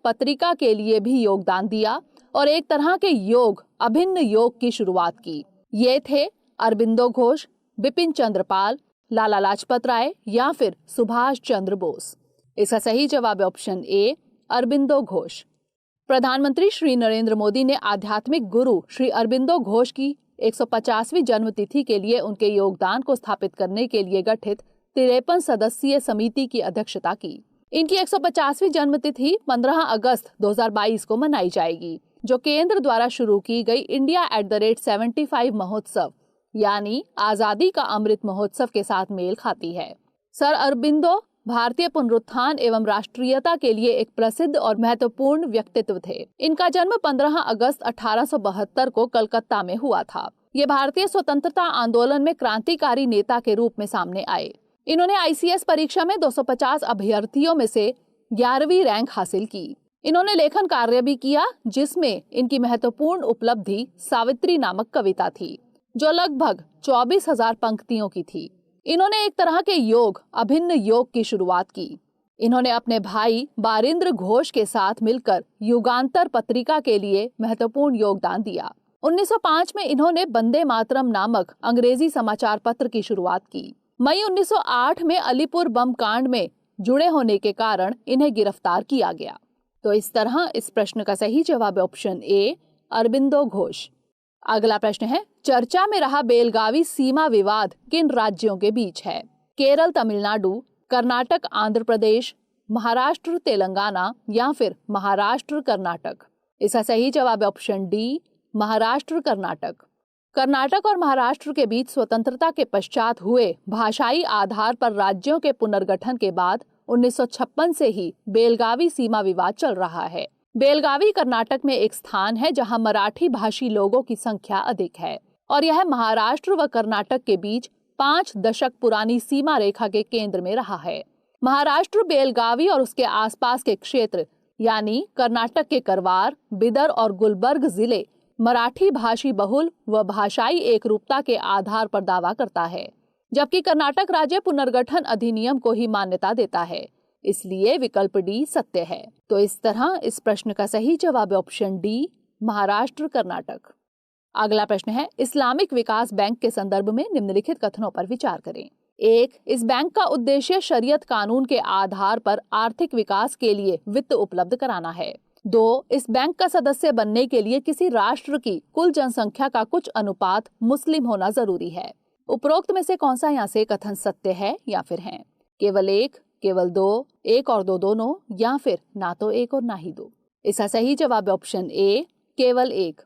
पत्रिका के लिए भी योगदान दिया और एक तरह के योग, अभिन्न योग की शुरुआत की। ये थे अरबिंदो घोष, बिपिन चंद्र पाल, लाला लाजपत राय या फिर सुभाष चंद्र बोस। इसका सही जवाब है ऑप्शन ए, अरबिंदो घोष। प्रधानमंत्री श्री नरेंद्र मोदी ने आध्यात्मिक गुरु श्री अरबिंदो घोष की 150वीं जन्मतिथि के लिए उनके योगदान को स्थापित करने के लिए गठित 53 सदस्यीय समिति की अध्यक्षता की। इनकी 150वीं जन्मतिथि 15 अगस्त 2022 को मनाई जाएगी, जो केंद्र द्वारा शुरू की गई इंडिया @75 महोत्सव यानी आजादी का अमृत महोत्सव के साथ मेल खाती है। सर अरबिंदो भारतीय पुनरुत्थान एवं राष्ट्रीयता के लिए एक प्रसिद्ध और महत्वपूर्ण व्यक्तित्व थे। इनका जन्म 15 अगस्त 1872 को कलकत्ता में हुआ था। ये भारतीय स्वतंत्रता आंदोलन में क्रांतिकारी नेता के रूप में सामने आए। इन्होंने ICS परीक्षा में 250 अभ्यर्थियों में से 11वीं रैंक हासिल की। इन्होंने लेखन कार्य भी किया, जिसमें इनकी महत्वपूर्ण उपलब्धि सावित्री नामक कविता थी, जो लगभग 24,000 पंक्तियों की थी। इन्होंने एक तरह के योग, अभिन्न योग की शुरुआत की। इन्होंने अपने भाई बारिंद्र घोष के साथ मिलकर युगांतर पत्रिका के लिए महत्वपूर्ण योगदान दिया। 1905 में इन्होंने वंदे मातरम नामक अंग्रेजी समाचार पत्र की शुरुआत की। मई 1908 में अलीपुर बम कांड में जुड़े होने के कारण इन्हें गिरफ्तार किया गया। तो इस तरह इस प्रश्न का सही जवाब है ऑप्शन ए, अरबिंदो घोष। अगला प्रश्न है, चर्चा में रहा बेलगावी सीमा विवाद किन राज्यों के बीच है? केरल तमिलनाडु, कर्नाटक आंध्र प्रदेश, महाराष्ट्र तेलंगाना या फिर महाराष्ट्र कर्नाटक। इसका सही जवाब है ऑप्शन डी, महाराष्ट्र कर्नाटक। कर्नाटक और महाराष्ट्र के बीच स्वतंत्रता के पश्चात हुए भाषाई आधार पर राज्यों के पुनर्गठन के बाद 1956 से ही बेलगावी सीमा विवाद चल रहा है। बेलगावी कर्नाटक में एक स्थान है जहां मराठी भाषी लोगों की संख्या अधिक है और यह महाराष्ट्र व कर्नाटक के बीच 5 दशक पुरानी सीमा रेखा के केंद्र में रहा है। महाराष्ट्र बेलगावी और उसके आसपास के क्षेत्र यानी कर्नाटक के करवार, बिदर और गुलबर्ग जिले मराठी भाषी बहुल व भाषाई एकरूपता के आधार पर दावा करता है, जबकि कर्नाटक राज्य पुनर्गठन अधिनियम को ही मान्यता देता है। इसलिए विकल्प डी सत्य है। तो इस तरह इस प्रश्न का सही जवाब है ऑप्शन डी, महाराष्ट्र कर्नाटक। अगला प्रश्न है, इस्लामिक विकास बैंक के संदर्भ में निम्नलिखित कथनों पर विचार करें। 1. इस बैंक का उद्देश्य शरीयत कानून के आधार पर आर्थिक विकास के लिए वित्त उपलब्ध कराना है। 2. इस बैंक का सदस्य बनने के लिए किसी राष्ट्र की कुल जनसंख्या का कुछ अनुपात मुस्लिम होना जरूरी है। उपरोक्त में से कौन सा यहाँ से कथन सत्य है या फिर है? केवल 1, केवल 2, 1 और 2 दोनों या फिर ना तो 1 और ना ही 2। इसका सही जवाब है ऑप्शन ए, केवल 1।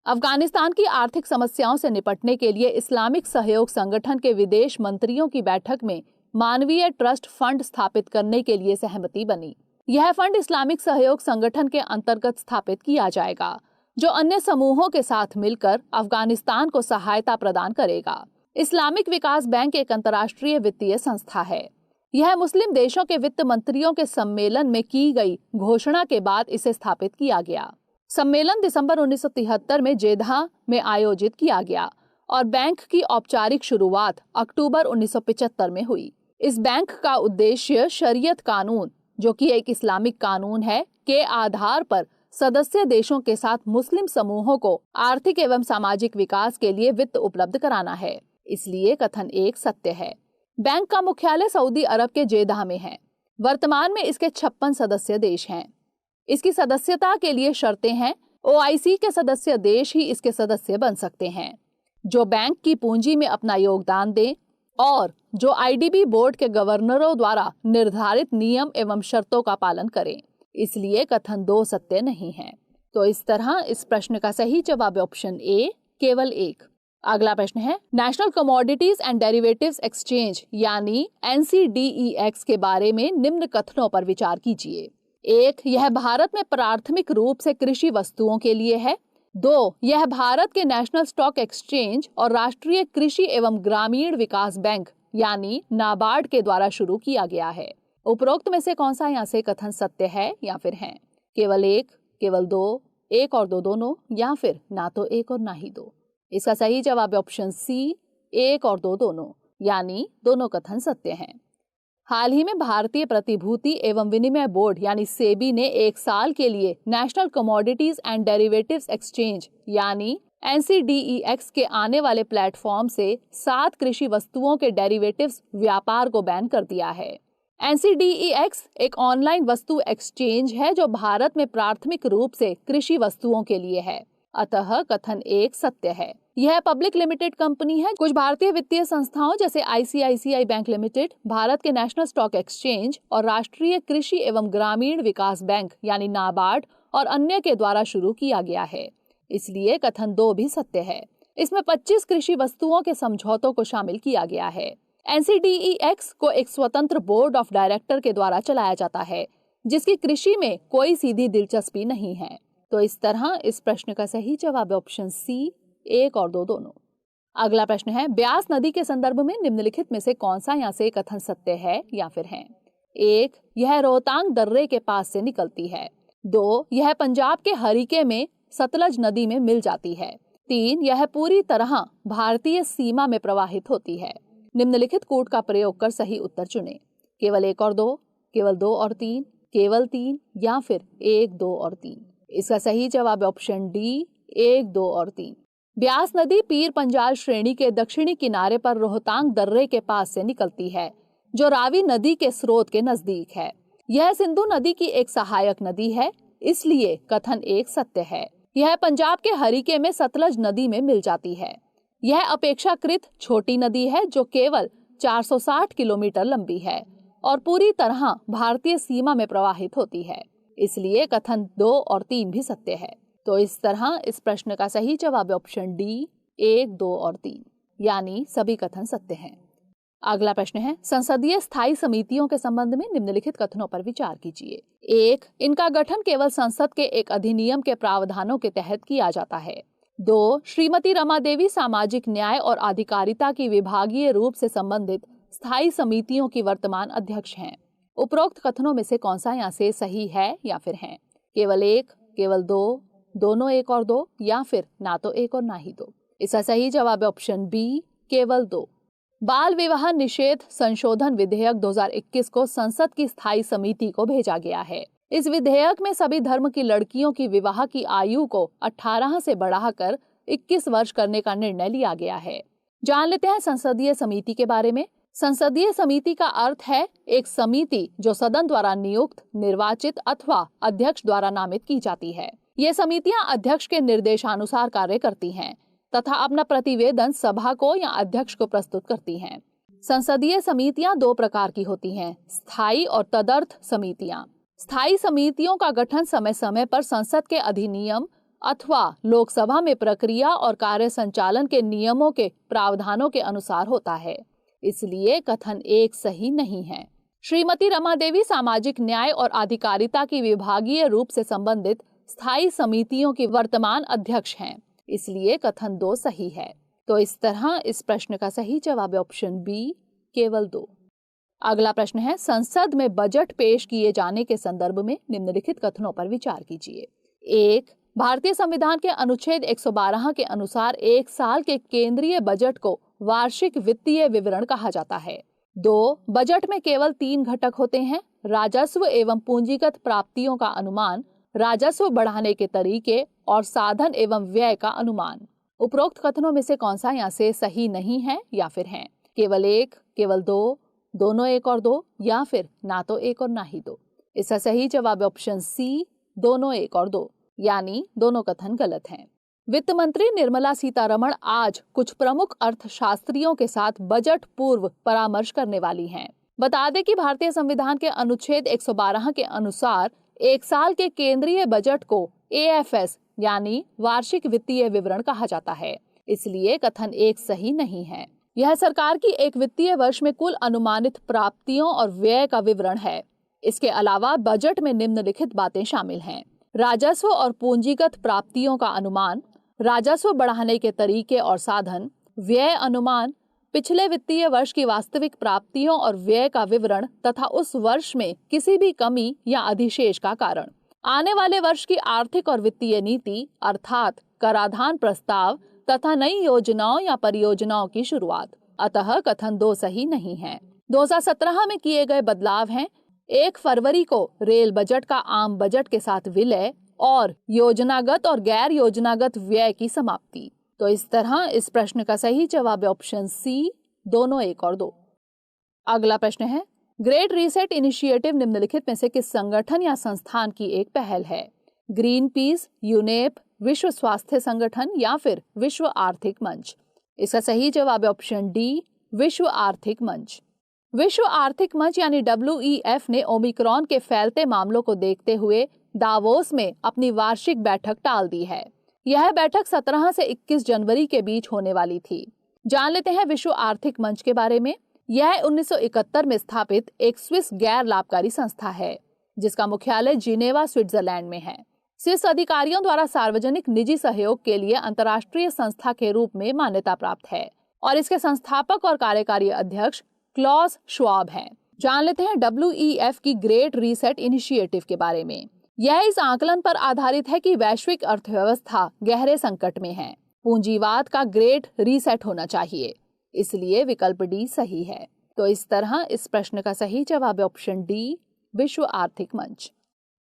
अफगानिस्तान की आर्थिक समस्याओं से निपटने के लिए इस्लामिक सहयोग संगठन के विदेश मंत्रियों की बैठक में मानवीय ट्रस्ट फंड स्थापित करने के लिए सहमति बनी। यह फंड इस्लामिक सहयोग संगठन के अंतर्गत स्थापित किया जाएगा, जो अन्य समूहों के साथ मिलकर अफगानिस्तान को सहायता प्रदान करेगा। इस्लामिक विकास बैंक एक अंतर्राष्ट्रीय वित्तीय संस्था है। यह मुस्लिम देशों के वित्त मंत्रियों के सम्मेलन में की गई घोषणा के बाद इसे स्थापित किया गया। सम्मेलन दिसंबर 1973 में जेधा में आयोजित किया गया और बैंक की औपचारिक शुरुआत अक्टूबर 1975 में हुई। इस बैंक का उद्देश्य शरीयत कानून, जो कि एक इस्लामिक कानून है, के आधार पर सदस्य देशों के साथ मुस्लिम समूहों को आर्थिक एवं सामाजिक विकास के लिए वित्त उपलब्ध कराना है। इसलिए कथन 1 सत्य है। बैंक का मुख्यालय सऊदी अरब के जेदा में है। वर्तमान में इसके 56 सदस्य देश हैं। इसकी सदस्यता के लिए शर्तें हैं। OIC के सदस्य देश ही इसके सदस्य बन सकते हैं, जो बैंक की पूंजी में अपना योगदान दें और जो IDB बोर्ड के गवर्नरों द्वारा निर्धारित नियम एवं शर्तों का पालन करें। इसलिए कथन 2 सत्य नहीं है। तो इस तरह इस प्रश्न का सही जवाब है ऑप्शन ए, केवल 1। अगला प्रश्न है, national commodities and derivatives exchange यानी NCDEX के बारे में निम्न कथनों पर विचार कीजिए। 1. यह भारत में प्राथमिक रूप से कृषि वस्तुओं के लिए है। 2. यह भारत के नेशनल स्टॉक एक्सचेंज और राष्ट्रीय कृषि एवं ग्रामीण विकास बैंक यानी नाबार्ड के द्वारा शुरू किया गया है। उपरोक्त में से कौन सा यहाँ से कथन सत्य है या फिर है? केवल 1, केवल 2, 1 और 2 दोनों या फिर ना तो 1 और ना ही 2। इसका सही जवाब है ऑप्शन सी, 1 और 2 दोनों, यानी दोनों कथन सत्य हैं। हाल ही में भारतीय प्रतिभूति एवं विनिमय बोर्ड यानी सेबी ने 1 साल के लिए national commodities and derivatives exchange यानी NCDEX के आने वाले प्लेटफॉर्म से 7 कृषि वस्तुओं के डेरिवेटिव्स व्यापार को बैन कर दिया है। NCDEX एक ऑनलाइन वस्तु एक्सचेंज है जो भारत में प्राथमिक रूप से कृषि वस्तुओं के लिए है, अतः कथन 1 सत्य है। यह पब्लिक लिमिटेड कंपनी है। कुछ भारतीय वित्तीय संस्थाओं जैसे ICICI बैंक लिमिटेड, भारत के नेशनल स्टॉक एक्सचेंज और राष्ट्रीय कृषि एवं ग्रामीण विकास बैंक यानी नाबार्ड और अन्य के द्वारा शुरू किया गया है, इसलिए कथन 2 भी सत्य है। इसमें 25 कृषि वस्तुओं के समझौतों को शामिल किया गया है। NCDEX को एक स्वतंत्र बोर्ड ऑफ डायरेक्टर के द्वारा चलाया जाता है, जिसकी कृषि में कोई सीधी दिलचस्पी नहीं है। तो इस तरह इस प्रश्न का सही जवाब ऑप्शन सी 1 और 2 दोनों। अगला प्रश्न है, ब्यास नदी के संदर्भ में निम्नलिखित में से कौन सा यहाँ से कथन सत्य है या फिर है? 1, यह रोहतांग दर्रे के पास से निकलती है। 2, यह पंजाब के हरीके में सतलज नदी में मिल जाती है। 3, यह पूरी तरह भारतीय सीमा में प्रवाहित होती है। निम्नलिखित कूट का प्रयोग कर सही उत्तर चुनें। केवल 1 और 2, केवल 2 और 3, केवल 3 या फिर 1, 2 और 3। इसका सही जवाब ऑप्शन डी 1, 2 और 3। ब्यास नदी पीर पंजाल श्रेणी के दक्षिणी किनारे पर रोहतांग दर्रे के पास से निकलती है, जो रावी नदी के स्रोत के नजदीक है। यह सिंधु नदी की एक सहायक नदी है, इसलिए कथन 1 सत्य है। यह पंजाब के हरीके में सतलज नदी में मिल जाती है। यह अपेक्षाकृत छोटी नदी है जो केवल 460 किलोमीटर लंबी है और पूरी तरह भारतीय सीमा में प्रवाहित होती है, इसलिए कथन 2 और 3 भी सत्य है। तो इस तरह इस प्रश्न का सही जवाब ऑप्शन डी 1, 2 और 3, यानी सभी कथन सत्य हैं। अगला प्रश्न है, संसदीय स्थायी समितियों के संबंध में निम्नलिखित कथनों पर विचार कीजिए। 1, इनका गठन केवल संसद के एक अधिनियम के प्रावधानों के तहत किया जाता है। 2, श्रीमती रमा देवी सामाजिक न्याय और अधिकारिता की विभागीय रूप से संबंधित स्थायी समितियों की वर्तमान अध्यक्ष हैं। उपरोक्त कथनों में से कौन सा यहाँ से सही है या फिर है? केवल 1, केवल 2, दोनों 1 और 2 या फिर ना तो 1 और ना ही 2। इसका सही जवाब ऑप्शन बी केवल 2। बाल विवाह निषेध संशोधन विधेयक 2021 को संसद की स्थायी समिति को भेजा गया है। इस विधेयक में सभी धर्म की लड़कियों की विवाह की आयु को 18 से बढ़ाकर 21 वर्ष करने का निर्णय लिया गया है। जान लेते हैं संसदीय समिति के बारे में। संसदीय समिति का अर्थ है एक समिति जो सदन द्वारा नियुक्त, निर्वाचित अथवा अध्यक्ष द्वारा नामित की जाती है। ये समितियां अध्यक्ष के निर्देशानुसार कार्य करती हैं तथा अपना प्रतिवेदन सभा को या अध्यक्ष को प्रस्तुत करती हैं। संसदीय समितियां 2 प्रकार की होती हैं, स्थायी और तदर्थ समितियां। स्थायी समितियों का गठन समय समय पर संसद के अधिनियम अथवा लोकसभा में प्रक्रिया और कार्य संचालन के नियमों के प्रावधानों के अनुसार होता है, इसलिए कथन 1 सही नहीं है। श्रीमती रमा देवी सामाजिक न्याय और अधिकारिता की विभागीय रूप से संबंधित स्थायी समितियों की वर्तमान अध्यक्ष हैं, इसलिए कथन 2 सही है। तो इस तरह इस प्रश्न का सही जवाब ऑप्शन बी केवल 2। अगला प्रश्न है, संसद में बजट पेश किए जाने के संदर्भ में निम्नलिखित कथनों पर विचार कीजिए। 1, भारतीय संविधान के अनुच्छेद 112 के अनुसार 1 साल के केंद्रीय बजट को वार्षिक वित्तीय विवरण कहा जाता है। 2, बजट में केवल 3 घटक होते हैं, राजस्व एवं पूंजीगत प्राप्तियों का अनुमान, राजस्व बढ़ाने के तरीके और साधन एवं व्यय का अनुमान। उपरोक्त कथनों में से कौन सा यहाँ से सही नहीं है या फिर है? केवल 1, केवल 2, दोनों 1 और 2 या फिर ना तो 1 और ना ही 2। इसका सही जवाब ऑप्शन सी दोनों 1 और 2, यानी दोनों कथन गलत हैं। वित्त मंत्री निर्मला सीतारमण आज कुछ प्रमुख अर्थशास्त्रियों के साथ बजट पूर्व परामर्श करने वाली हैं। बता दें कि भारतीय संविधान के अनुच्छेद 112 के अनुसार 1 साल के केंद्रीय बजट को AFS यानी वार्षिक वित्तीय विवरण कहा जाता है, इसलिए कथन 1 सही नहीं है। यह सरकार की एक वित्तीय वर्ष में कुल अनुमानित प्राप्तियों और व्यय का विवरण है। इसके अलावा बजट में निम्नलिखित बातें शामिल हैं: राजस्व और पूंजीगत प्राप्तियों का अनुमान, राजस्व बढ़ाने के तरीके और साधन, व्यय अनुमान, पिछले वित्तीय वर्ष की वास्तविक प्राप्तियों और व्यय का विवरण तथा उस वर्ष में किसी भी कमी या अधिशेष का कारण, आने वाले वर्ष की आर्थिक और वित्तीय नीति अर्थात कराधान प्रस्ताव तथा नई योजनाओं या परियोजनाओं की शुरुआत। अतः कथन 2 सही नहीं है। 2017 में किए गए बदलाव हैं 1 फरवरी को रेल बजट का आम बजट के साथ विलय और योजनागत और गैर योजनागत व्यय की समाप्ति। तो इस तरह इस प्रश्न का सही जवाब है ऑप्शन सी, दोनों 1 और 2। अगला प्रश्न है, ग्रेट रीसेट इनिशिएटिव निम्नलिखित में से किस संगठन या संस्थान की एक पहल है? ग्रीन पीस, यूनेप, विश्व स्वास्थ्य संगठन या फिर विश्व आर्थिक मंच? इसका सही जवाब है ऑप्शन डी, विश्व आर्थिक मंच। विश्व आर्थिक मंच यानी WEF ने ओमिक्रॉन के फैलते मामलों को देखते हुए दावोस में अपनी वार्षिक बैठक टाल दी है। यह बैठक 17 से 21 जनवरी के बीच होने वाली थी। जान लेते हैं विश्व आर्थिक मंच के बारे में। यह 1971 में स्थापित एक स्विस गैर लाभकारी संस्था है जिसका मुख्यालय जिनेवा, स्विट्जरलैंड में है। स्विस अधिकारियों द्वारा सार्वजनिक निजी सहयोग के लिए अंतर्राष्ट्रीय संस्था के रूप में मान्यता प्राप्त है और इसके संस्थापक और कार्यकारी अध्यक्ष क्लॉस श्वाब हैं। जान लेते हैं WEF की ग्रेट रीसेट इनिशिएटिव के बारे में। यह इस आकलन पर आधारित है कि वैश्विक अर्थव्यवस्था गहरे संकट में है, पूंजीवाद का ग्रेट रीसेट होना चाहिए, इसलिए विकल्प डी सही है। तो इस तरह इस प्रश्न का सही जवाब है ऑप्शन डी, विश्व आर्थिक मंच।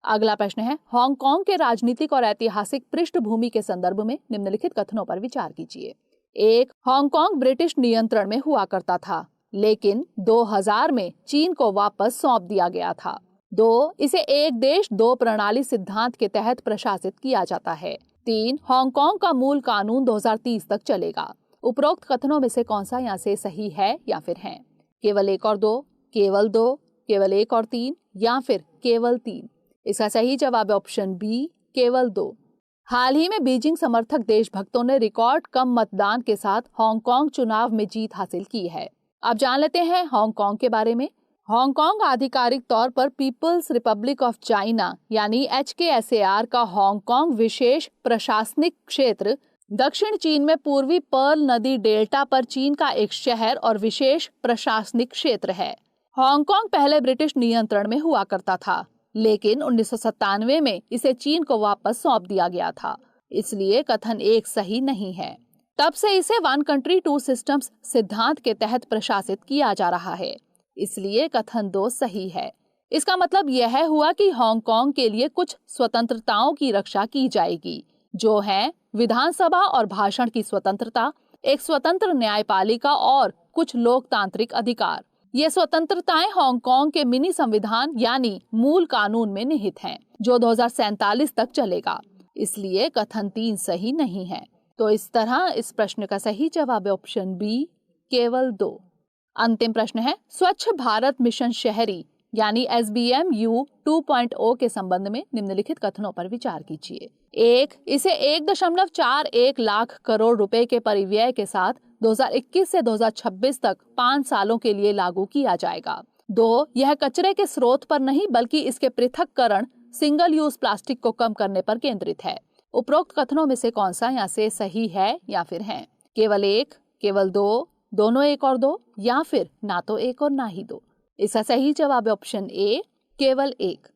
अगला प्रश्न है, हांगकांग के राजनीतिक और ऐतिहासिक पृष्ठभूमि के संदर्भ में निम्नलिखित कथनों पर विचार कीजिए। 1. हांगकांग ब्रिटिश नियंत्रण में हुआ करता था, लेकिन 2000 में चीन को वापस सौंप दिया गया था। 2. इसे एक देश दो प्रणाली सिद्धांत के तहत प्रशासित किया जाता है। 3. हांगकांग का मूल कानून 2030 तक चलेगा। उपरोक्त कथनों में से कौन सा यहाँ से सही है या फिर है? केवल 1 और 2, केवल 2, केवल 1 और 3 या फिर केवल 3? इसका सही जवाब है ऑप्शन बी, केवल 2। हाल ही में बीजिंग समर्थक देशभक्तों ने रिकॉर्ड कम मतदान के साथ हांगकांग चुनाव में जीत हासिल की है। अब जान लेते हैं हांगकांग के बारे में। हांगकांग आधिकारिक तौर पर पीपल्स रिपब्लिक ऑफ चाइना यानी HKSAR का हांगकांग विशेष प्रशासनिक क्षेत्र दक्षिण चीन में पूर्वी पर्ल नदी डेल्टा पर चीन का एक शहर और विशेष प्रशासनिक क्षेत्र है। हांगकांग पहले ब्रिटिश नियंत्रण में हुआ करता था, लेकिन 1997 में इसे चीन को वापस सौंप दिया गया था, इसलिए कथन 1 सही नहीं है। तब से इसे 1 कंट्री 2 सिस्टम्स सिद्धांत के तहत प्रशासित किया जा रहा है, इसलिए कथन 2 सही है। इसका मतलब यह हुआ कि हांगकांग के लिए कुछ स्वतंत्रताओं की रक्षा की जाएगी, जो है विधानसभा और भाषण की स्वतंत्रता, एक स्वतंत्र न्यायपालिका और कुछ लोकतांत्रिक अधिकार। ये स्वतंत्रताएं हांगकांग के मिनी संविधान यानी मूल कानून में निहित हैं, जो 2047 तक चलेगा, इसलिए कथन 3 सही नहीं है। तो इस तरह इस प्रश्न का सही जवाब है ऑप्शन बी, केवल 2। अंतिम प्रश्न है, स्वच्छ भारत मिशन शहरी यानी SBMU 2.0 के संबंध में निम्नलिखित कथनों पर विचार कीजिए। 1. इसे 1.41 लाख करोड़ रुपए के परिव्यय के साथ 2021 से 2026 तक 5 सालों के लिए लागू किया जाएगा। 2. यह कचरे के स्रोत पर नहीं बल्कि इसके पृथक्करण सिंगल यूज प्लास्टिक को कम करने पर केंद्रित है। उपरोक्त कथनों में से कौन सा यहाँ से सही है या फिर है? केवल 1, केवल 2, दोनों 1 और 2 या फिर ना तो 1 और ना ही 2? इसका सही जवाब है ऑप्शन ए, केवल 1।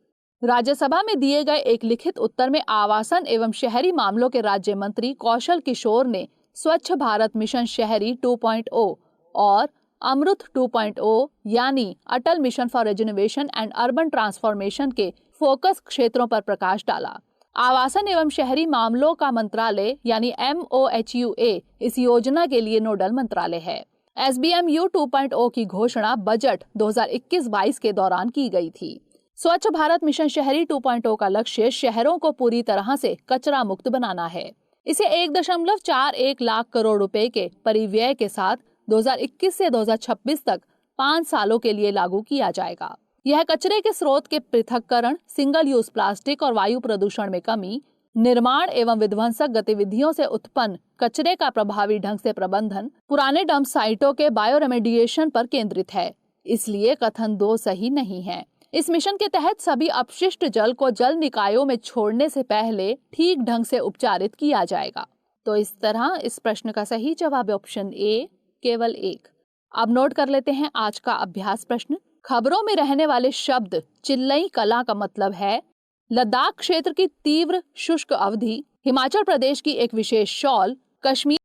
राज्यसभा में दिए गए एक लिखित उत्तर में आवासन एवं शहरी मामलों के राज्य मंत्री कौशल किशोर ने स्वच्छ भारत मिशन शहरी 2.0 और अमृत 2.0 यानी Atal mission for regeneration and urban transformation के फोकस क्षेत्रों पर प्रकाश डाला। आवासन एवं शहरी मामलों का मंत्रालय यानी MOHUA इस योजना के लिए नोडल मंत्रालय है। SBMU 2.0 की घोषणा बजट 2021-22 के दौरान की गई थी। स्वच्छ भारत मिशन शहरी 2.0 का लक्ष्य शहरों को पूरी तरह से कचरा मुक्त बनाना है। इसे 1.41 लाख करोड़ रुपए के परिव्यय के साथ 2021 से 2026 तक 5 सालों के लिए लागू किया जाएगा। यह कचरे के स्रोत के पृथक्करण, सिंगल यूज प्लास्टिक और वायु प्रदूषण में कमी, निर्माण एवं विध्वंसक गतिविधियों से उत्पन्न कचरे का प्रभावी ढंग से प्रबंधन, पुराने डंप साइटों के बायोरेमेडिएशन पर केंद्रित है, इसलिए कथन 2 सही नहीं है। इस मिशन के तहत सभी अपशिष्ट जल को जल निकायों में छोड़ने से पहले ठीक ढंग से उपचारित किया जाएगा। तो इस तरह इस प्रश्न का सही जवाब है ऑप्शन ए, केवल 1। अब नोट कर लेते हैं आज का अभ्यास प्रश्न। खबरों में रहने वाले शब्द चिल्लई कला का मतलब है लद्दाख क्षेत्र की तीव्र शुष्क अवधि, हिमाचल प्रदेश की एक विशेष शॉल, कश्मीर